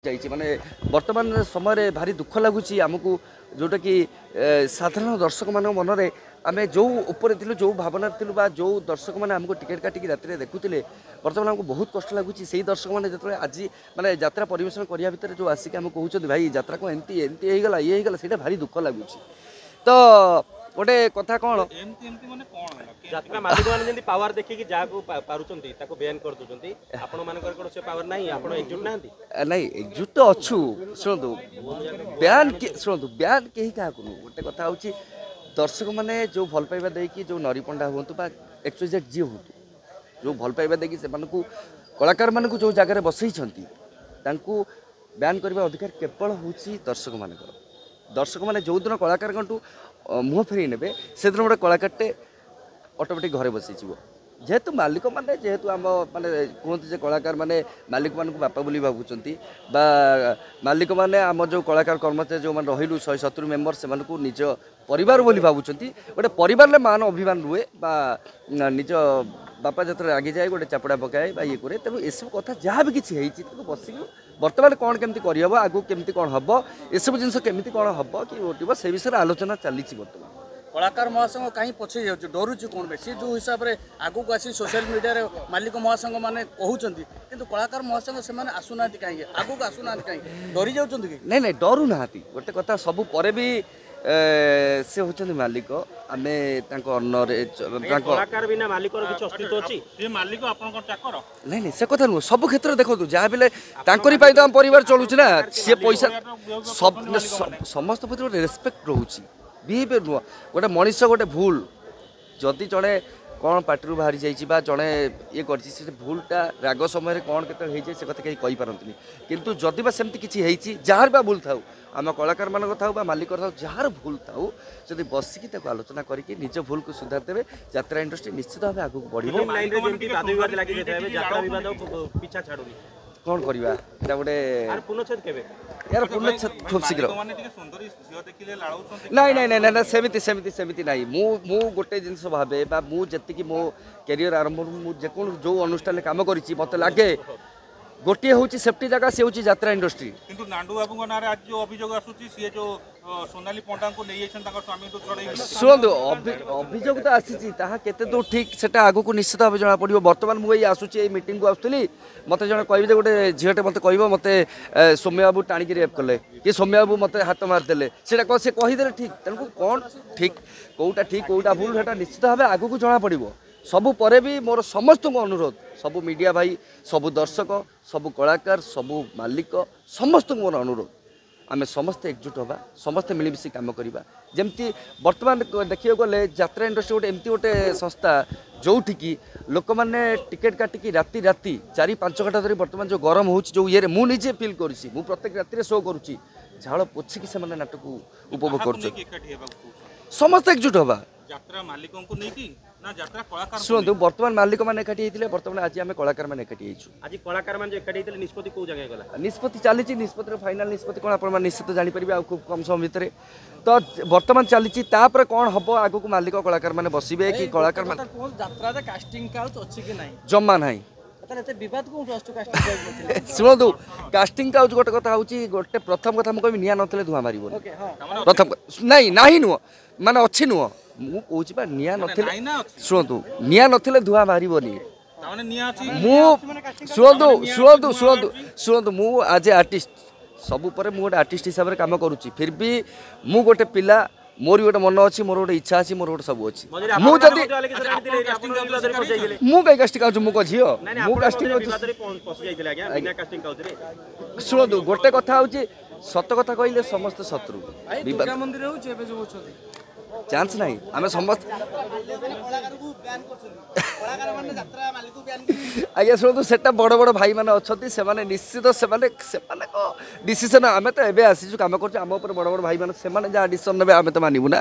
माने वर्तमान समय भारी दुख लगुच आमको जोटा कि साधारण दर्शक मान मन में आम जो ऊपर थी जो भावना थी जो दर्शक मैंने आमको टिकेट काटिक राति देखुले बर्तमान आमको बहुत कष्ट लगुच से दर्शक मैंने जो आज माने यात्रा परिवेशन करने भितर जो आसिक आम कहते भाई यात्रा को एमती एमती होगा ये होगा भारी दुख लगुच तो गोटे कथा कौन यात्रा मालिक माने पावर देखिए जहाँ पारुचंती ताको बैन कर दोचंती आपण मानकर कोन से पावर नाही आपण एकजुट नांती नहीं एकजुट तो अच्छु शुणु बैन शुणु बैन कहीं क्या करूँ गोटे कथा हूँ दर्शक मैंने जो भल पाइबा देकी जो नरी पंडा हूँ एक्सोजेट जी हूँ जो भल पाइबा देकी से कलाकार मान जो जगह बसई बैन करने अधिकार केवल हूँ दर्शक मान दर्शक मैंने जो दिन कलाकार मुह फेरी ने से दिन गोटे कलाकारटे ऑटोमेटिक घरे बसी जेहेतु मालिक माने जेहेतु आम माने कहते कलाकार माने मालिक मान बापा बोली भावुंट बा मालिक माने आम जो कलाकार कर्मचारी जो मैंने रही 170 मेम्बर से निज परिवार बोली भावुंट गोटे परिवार मान अभिमान रुए बा निज बापा जो आगे जाए गोटे चापड़ा पकाए ये कै तेणु एसब कथा जहाँ भी किसी बस बर्तमान कौन केमती करहब आगू केमती कौन हम एसब जिन केमती कौन हम कि उठब से विषय आलोचना चली बर्तमान कलाकार महासंघ कहीं पछे जाऊँ डरुच कौन बेसी जो हिसाब से आगू को आसी सोशल मीडिया रे मालिक महासंघ मैंने कहते कि कलाकार महासंघ से आसुना कहीं आगू को आसुना कहीं डरी जाऊँ कि नहीं नहीं डरू ना गोटे कथा सब पर भी से होचंदी मालिक आमे तांको अन्नरे कलाकार बिना मालिक रो किछ अस्तित्व अछि से मालिक आपन को चाकर नहीं नहीं से कथा नु सब क्षेत्र देखो जहाँ बिले तांकरी पाई तो हम परिवार चलुछ ना से पैसा सब समस्त प्रति रेस्पेक्ट रहउची बिहेवियर नुह गोटे मनीष गोटे भूल जदि जड़े कौन पार्टी बाहरी जाइए जड़े ये कर भूलटा राग समय कौन के से कथा कहीं कहींपारती किंतु जदि बा सेमती किसी जार बा भूल था आम कलाकार मान था मालिक था जार भूल था जब बसिकी आलोचना करके निज भूल को सुधार देवे यात्रा इंडस्ट्री निश्चित भाव आगे बढ़ कौन करवा गोटे यार पूर्णछेद खूब शीघ्र नहीं नहीं नहीं नहीं सेमती सेमती सेमती नहीं मु गोटे जिनस भावे मुझे मो कैरियर आरंभ जो अनुष्ठान काम करी मत लगे गोटे हूँ सेफ्टी जगह सी हूँ यात्रा इंडस्ट्री किंतु नांडू बाबू ना आज जो अभियोग आसुची सी जो सोनाली पंडा को नहीं स्वामी तो छड़े शुणु अभियोग तो आसी केते दूर ठीक से आगू को निश्चित भाव जना पड़ो बर्तमान मुझे आसूची मीटिंग को आसुली मत जन कहे गोटे झीटे मत कह मत सौम्य बाबू टाणिक रेप कले कि सौम्य बाबू मत हाथ मारिदे से कहीदे ठीक तेणु कौन ठीक कौटा ठीक कौटा भूल है निश्चित भाव आगू को जना पड़ो सबु परे भी मोर समस्त अनुरोध सबु मीडिया भाई सबु दर्शक सबु कलाकार सबु मालिक समस्त मोर अनुरोध आमे समस्त एकजुट होगा समस्त मिलमिशी काम करवा जमती बर्तमान देखिए गले यात्रा इंडस्ट्री गोटे एमती गोटे संस्था जोठिकी लोक मैंने टिकेट काटिकी राति राति 4-5 घंटा धरी बर्तमान जो गरम हो ये मुझे फिल करुँची मु प्रत्येक राति शो करुँची झाड़ पोछिकी से नाटक उपभोग कर समस्त एकजुट होगा यात्रा मालिकों को नहीं की ना यात्रा कलाकार शुणु बर्तमान मालिक मैंने एकाठी होते बर्तमान आज आम कलाकार मैंने एकाठी आज कलाकार मैंने एकाठी होते निष्पत्ति को जगह गला निष्पत्ति चली निष्पत्ति फाइनाल निष्पत्ति कौन आप निश्चित जानीपर आ खूब कम समय भितर तो बर्तमान चली कौन हम आग को मालिक कलाकार मैंने बसवे कि कलाकार जमा ना शुणु कास्टिंग काउच गोटे कथा हूँ गोटे प्रथम कथा मुझे निआ ना धुआ मार प्रथम नहीं ना नुह माने अच्छी नुह मुझे निआ ना शुणु निआ ना धुआ मारनी शुणु शुणु शुणु शुणु मु आज ए आर्टिस्ट सबू पर गोटे आर्टिस्ट हिसाब से कम करुँची फिर भी मु गोटे पिला मोर गोटे मन अच्छी मोर गोटे इच्छा अच्छी मोर गोटे सब अच्छी मु कहीं कास्टिंग आऊँ मु झील मु कास्टिंग शुणु गोटे कथा हूँ सत कथा कहले समस्त शत्रु चांस नहीं आम समस्त आज्ञा शुणु से बड़ बड़ भाई मैंने अच्छा निश्चित से डिसीजन आम तो एवं आसीचु कम कर बड़ बड़ भाई मैंने जहाँ डिसीजन ने आम तो मानबू ना।